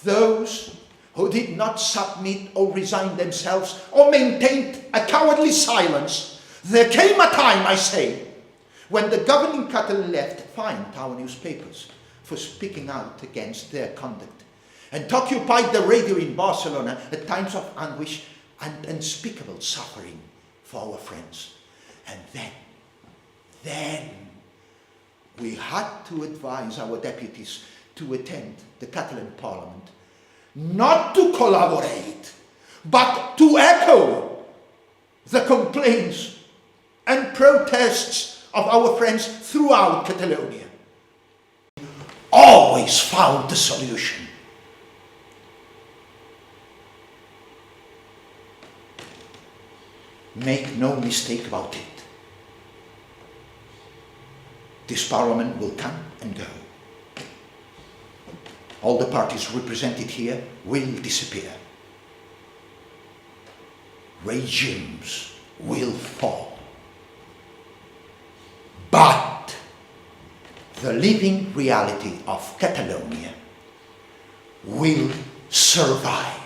those who did not submit or resign themselves or maintained a cowardly silence, there came a time, I say, when the governing cattle left fined our newspapers for speaking out against their conduct, and occupied the radio in Barcelona at times of anguish and unspeakable suffering for our friends. And then we had to advise our deputies to attend the Catalan Parliament, not to collaborate, but to echo the complaints and protests of our friends throughout Catalonia. Always found the solution. Make no mistake about it. This parliament will come and go. All the parties represented here will disappear. Regimes will fall. But the living reality of Catalonia will survive.